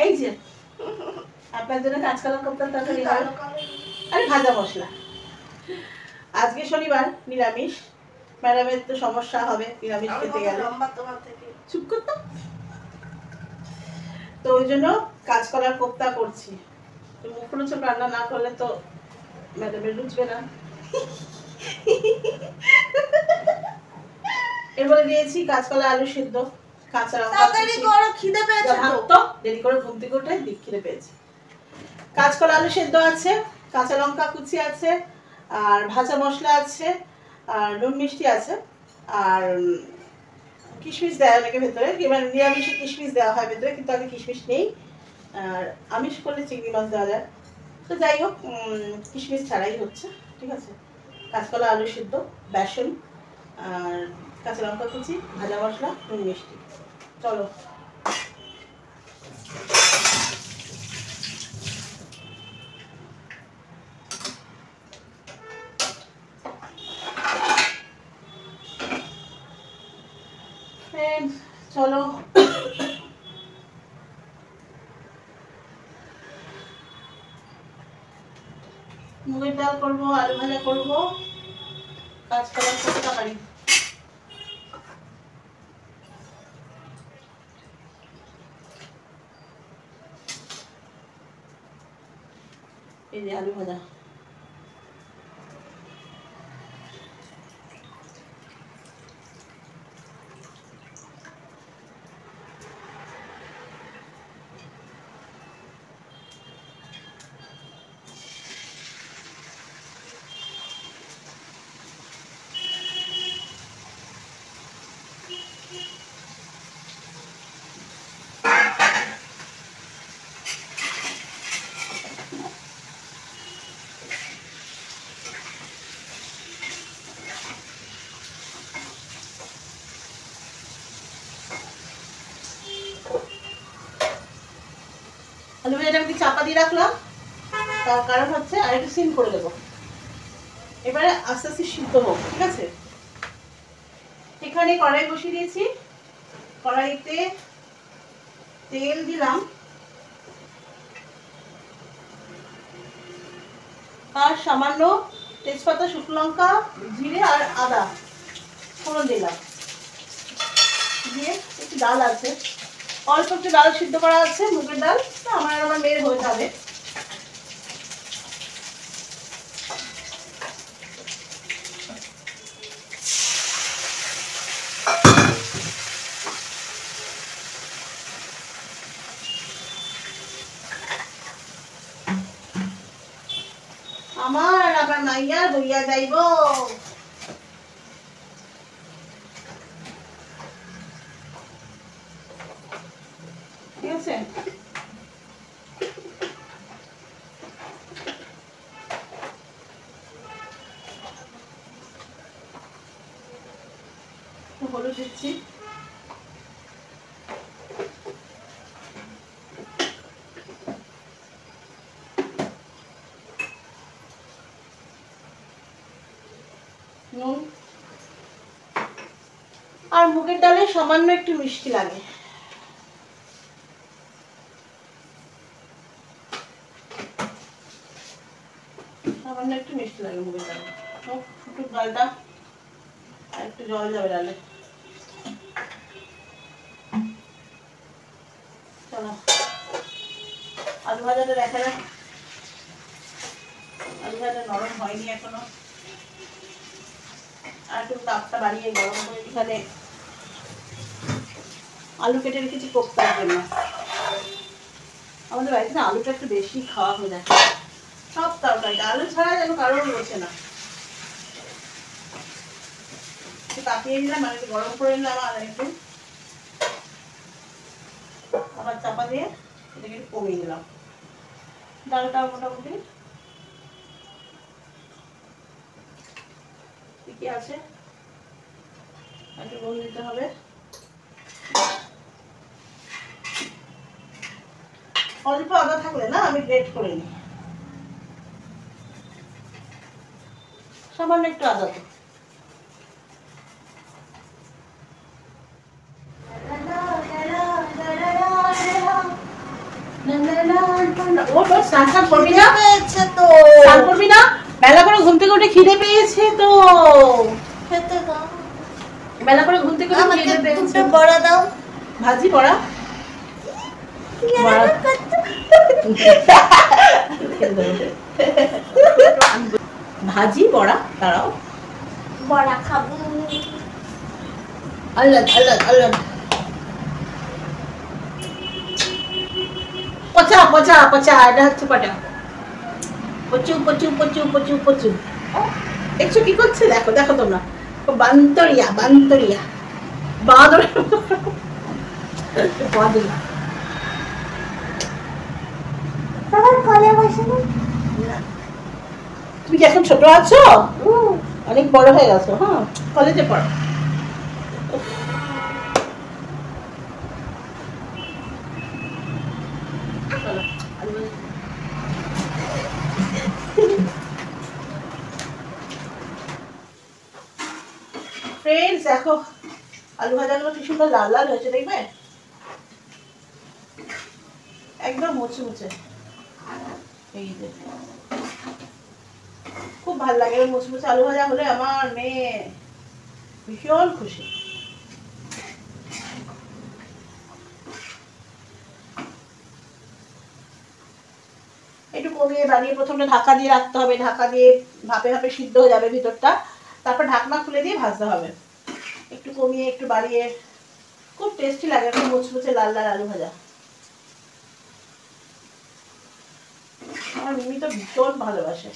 এই যে আপনার জন্য কাঁচকলা কোপ্তার তরকারি হয়। আরে ভাজা মশলা। আজকে শনিবার, নিরামিষ। ম্যাডামের তো সমস্যা হবে নিরামিষ খেতে গেলে। চুপ করতো। তো ওই জন্য কাঁচকলার কোপ্তা করছি। তো মুখরোচক রান্না না করলে তো ম্যাডামের রুচবে না। এরপরে দিয়েছি কাঁচকলা আলু সিদ্ধ, কাঁচা লঙ্কা খিদে পেয়েছে তো, দেরি করে ঘুম থেকে উঠে খিদে পেয়েছে। কাঁচকলা আলু সিদ্ধ আছে, কাঁচা লঙ্কা কুচি আছে, আর ভাজা মশলা আছে, আর নুন মিষ্টি আছে, আর কিশমিশ দেওয়া অনেকে ভেতরে, এবার নিরামিষে কিশমিশ দেওয়া হয় ভেতরে, কিন্তু আমি কিশমিশ নেই। আর আমিষ করলে চিংড়ি মাছ দেওয়া যায়। তো যাই হোক, কিশমিশ ছাড়াই হচ্ছে, ঠিক আছে। কাঁচকলা আলু সিদ্ধ, বেসন, আর কাঁচা লঙ্কা কুচি, ভাজা মশলা, নুন মিষ্টি। চলো চলো মুগের ডাল করবো, আলু ভাজা করবো, কাঁচকলা কোপ্তা পারি। এই যে আলু ভাজা। আলু ভাজাটা আমি চাপা দিয়ে রাখলাম, তার কারণ হচ্ছে আর একটু সিম করে দেবো। এবারে আস্তে আস্তে সিদ্ধ হোক, ঠিক আছে। এখানে কড়াই বসিয়ে দিয়েছি, কড়াইতে তেল দিলাম, আর সামান্য তেজপাতা, শুকনো লঙ্কা, জিরে আর আদা ফোড়ন দিলাম। দিয়ে একটু ডাল আছে, অল্প একটু ডাল সিদ্ধ করা আছে, মুগের ডাল, আমার আর আমার মেয়ের হয়ে যাবে। আমার আবার মাইয়া বইয়া যাইব। ঠিক আছে, হলুদ দিচ্ছি, নুন, আর মুগের ডালে সামান্য একটু মিষ্টি লাগে। সামান্য একটু মিষ্টি লাগে মুগের ডালে। ফুটুক ডালটা, আর একটু জল যাবে ডালে। চলো আলু ভাজাটা দেখা যাক। আলু ভাজা নরম হয়নি এখনো, আর একটু তাপটা বাড়িয়ে গরম করে এখানে আলু কেটে রেখেছি কোপ্তার জন্য। আমাদের বাড়িতে না আলুটা একটু বেশি খাওয়া হয়ে যায়, সব তরকারিটা আলু ছাড়া যেন কারোর বসে না। তাপিয়ে নিলাম, আর একটু গরম করে নিলাম, আর একটু আবার চাপা দিয়ে এটাকে একটু কমিয়ে নিলাম। ডালটা মোটামুটি ঠিকই আছে, একটু নুন দিতে হবে। অল্প আদা থাকলে না আমি গ্রেট করে নিই, সামান্য একটু আদা। তো স্নান করবি না? স্নান করবি না? বেলা করে ঘুম থেকে উঠে খিদে পেয়েছে তো। বেলা করে ঘুম থেকে উঠে খিদে পেয়েছে। বড়া দাও। ভাজি বড়া? ভাজি বড়া? দাঁড়াও, বড়া খাবো। আল্লাহ আল্লাহ আল্লাহ। পচা পচা পচা, এটা হচ্ছে পচা। পচু পচু পচু পচু পচু। দেখছো কি করছে? দেখো দেখো তোমরা, বান্তরিয়া বান্তরিয়া বাঁদর বাঁদরিয়া। তুমি কি এখন ছোট আছো? অনেক বড় হয়ে গেছো। হ্যাঁ, কলেজে পড়ো। ফ্রেন্ডস দেখো, আলু ভাজাগুলো কি সুন্দর লাল লাল হয়েছে, দেখবে? একদম মুছে মুছে। এই যে খুব ভালো লাগে মুছে মুছে আলু ভাজা হলে, আমার মেয়ে ভীষণ খুশি। একটু কমিয়ে বাড়িয়ে প্রথমে ঢাকা দিয়ে রাখতে হবে, ঢাকা দিয়ে ভাপে ভাপে সিদ্ধ হয়ে যাবে ভিতরটা, তারপর ঢাকনা খুলে দিয়ে ভাজতে হবে। একটু কমিয়ে একটু বাড়িয়ে, খুব টেস্টি লাগে একটু মুচমুচে লাল লাল আলু ভাজা। আমার মিমি তো ভীষণ ভালোবাসে।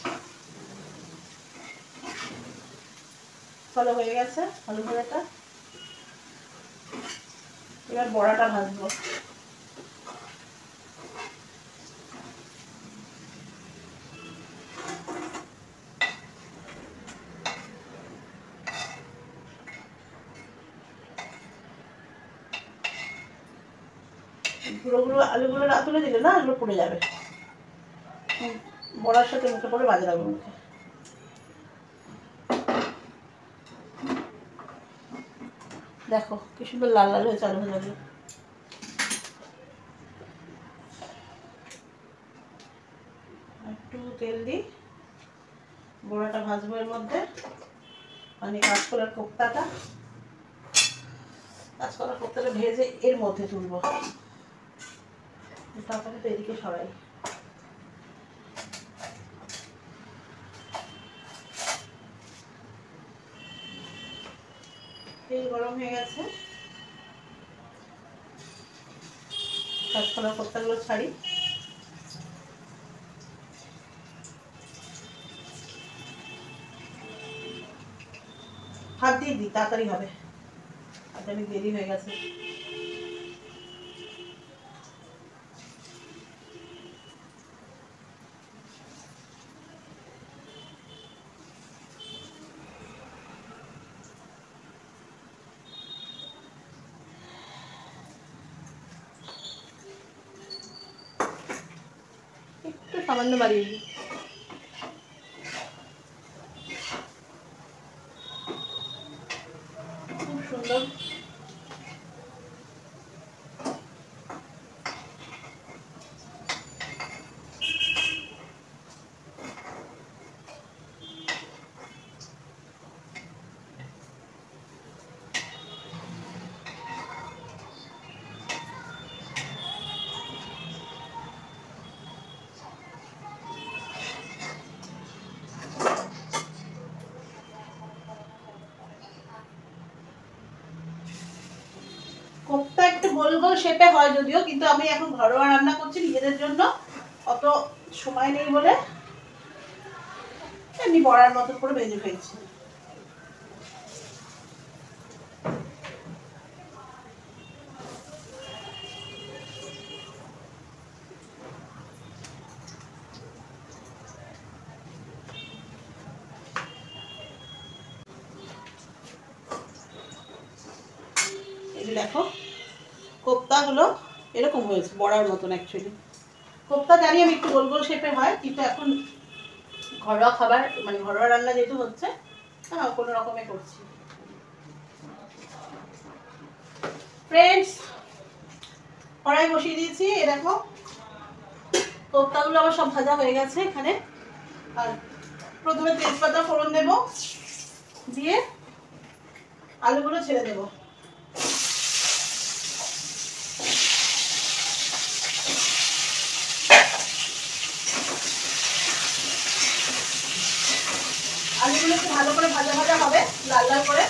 ভালো হয়ে গেছে আলু ভাজাটা, এবার বড়াটা ভাজবো। গুঁড়ো আলুগুলো না তুলে দিলে না, এগুলো পড়ে যাবে। বড়ার সাথে মুখে পড়ে বাজে লাগবে মুখে। দেখো কি সুন্দর লাল লাল হয়েছে আলু ভাজাগুলো। একটু তেল দিই, বড়াটা ভাজবো এর মধ্যে, মানে কাঁচকলার কোপ্তাটা ভেজে এর মধ্যে তুলবো। তারপরে তো এদিকে সরাই। তেল গরম হয়ে গেছে, কাঁচকলার কোপ্তাগুলো ছাড়ি। হাত দিয়ে দিই, তাড়াতাড়ি হবে, হাতে অনেক দেরি হয়ে গেছে। একটু সামান্য বাড়িয়ে দিই। খুব সুন্দর কোপ্তা একটু গোল গোল শেপে হয় যদিও, কিন্তু আমি এখন ঘরোয়া রান্না করছি নিজেদের জন্য, অত সময় নেই বলে এমনি বড়ার মতো করে ভেজে ফেলছি। এই যে দেখো কোপ্তাগুলো এরকম হয়েছে, বড়ার মতন। অ্যাকচুয়ালি কোপ্তা জানি আমি একটু গোল গোল শেপের হয়, কিন্তু এখন ঘরোয়া খাবার মানে ঘরোয়া রান্না যেহেতু হচ্ছে, হ্যাঁ কোনো রকমে করছি। ফ্রেন্ডস কড়াই বসিয়ে দিয়েছি, এ দেখো কোপ্তাগুলো আবার সব ভাজা হয়ে গেছে এখানে। আর প্রথমে তেজপাতা ফোড়ন দেব, দিয়ে আলুগুলো ছেড়ে দেব। আলুগুলো একটু ভালো করে ভাজা ভাজা হবে, লাল লাল করে।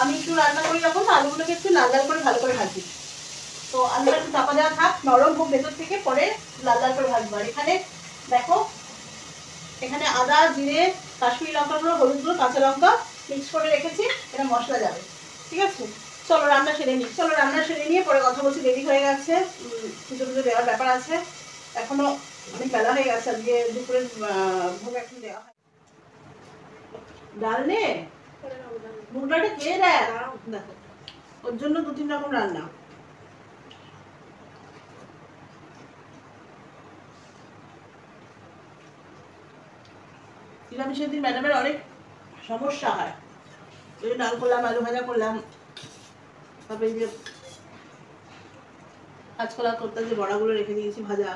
আমি একটু রান্না করি যখন, আলুগুলোকে একটু লাল লাল করে ভালো করে ভাজি। তো আলুটা একটু চাপা দেওয়া থাক, নরম হোক ভেতর থেকে, পরে লাল লাল করে ভাজবো। আর এখানে দেখো, এখানে আদা, জিরে, কাশ্মীরি লঙ্কা গুঁড়ো, হলুদ গুঁড়ো, কাঁচা লঙ্কা মিক্স করে রেখেছি, এটা মশলা যাবে। ঠিক আছে, চলো রান্না সেরে নিই। চলো রান্না সেরে নিয়ে পরে কথা বলছি। দেরি হয়ে গেছে, পুজো পুজো দেওয়ার ব্যাপার আছে, এখনো অনেক বেলা হয়ে গেছে। আজকে দুপুরের ভোগ এখন দেওয়া হয়। ডাল নে, মুগ ডালটা খেয়ে দেয়। দেখো, ওর জন্য 2-3 রকম রান্না। নিরামিষের দিন ম্যাডামের অনেক সমস্যা হয়। এই ডাল করলাম, আলু ভাজা করলাম, তারপরে এই যে কাঁচকলা করতে যে বড়াগুলো রেখে দিয়েছি ভাজা,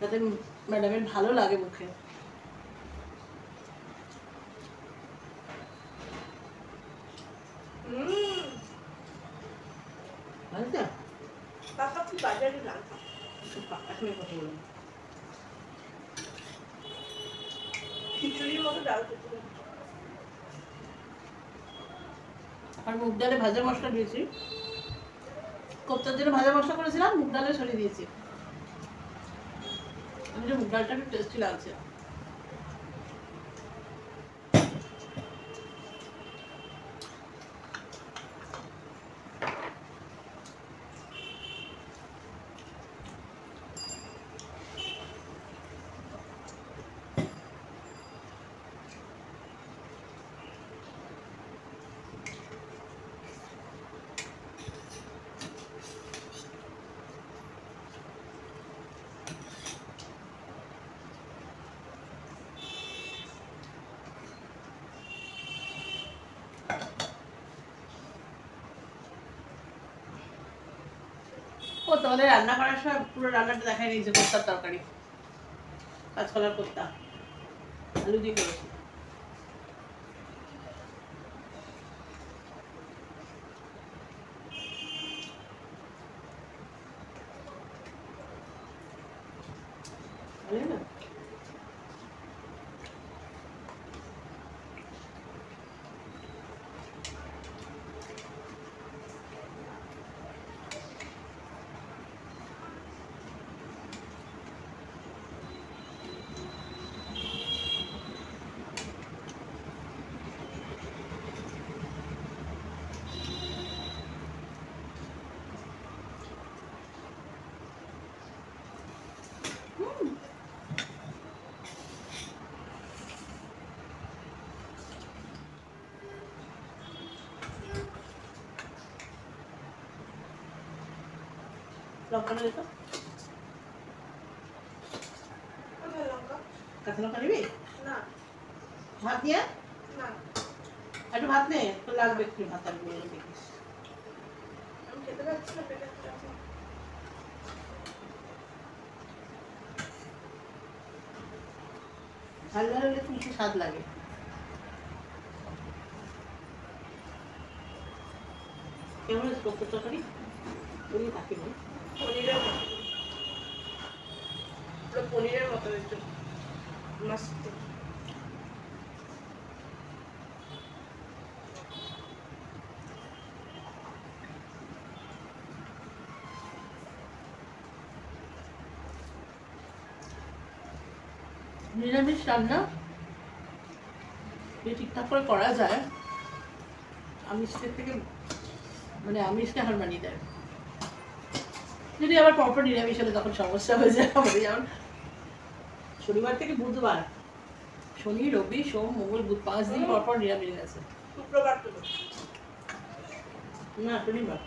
যাতে ম্যাডামের ভালো লাগে মুখে। আর মুগ ডালে ভাজা মশলা দিয়েছি, কোপ্তার জন্য ভাজা মশলা করেছিলাম, মুগ ডালে ছড়িয়ে দিয়েছি। মুগ ডালটা একটু টেস্টি লাগছে। ও তোমাদের রান্না করার সময় পুরো রান্নাটা দেখাই নিয়েছে। কোপ্তার তরকারি, কাঁচকলার কোপ্তা, আলু দিয়ে করেছি। না লঙ্কাটা দেখো, কাঁচা লঙ্কা নিবি না? ভাত নিয়ে না, একটু ভাত নে, তো লাগবে একটু ভাত। আর দেখিস আমি খেতে পাচ্ছি না, পেটে ঝাল ঝাল হলে খুব স্বাদ লাগে। কেমন আছে কোপ্তার তরকারি? ওই থাকে না, পনিরের মতো, পুরো পনিরের মতো একটু মস্ত। নিরামিষ রান্না যদি ঠিকঠাক করে করা যায়, আমিষের থেকে মানে আমিষকে হার মানিয়ে দেয়। যদি আবার পরপর নিরামিষ হলে তখন সমস্যা হয়ে যায় আমাদের। যেমন শনিবার থেকে বুধবার, শনি, রবি, সোম, মঙ্গল, বুধ, 5 দিন পরপর নিরামিষ আছে। শুক্রবার তো না, শনিবার।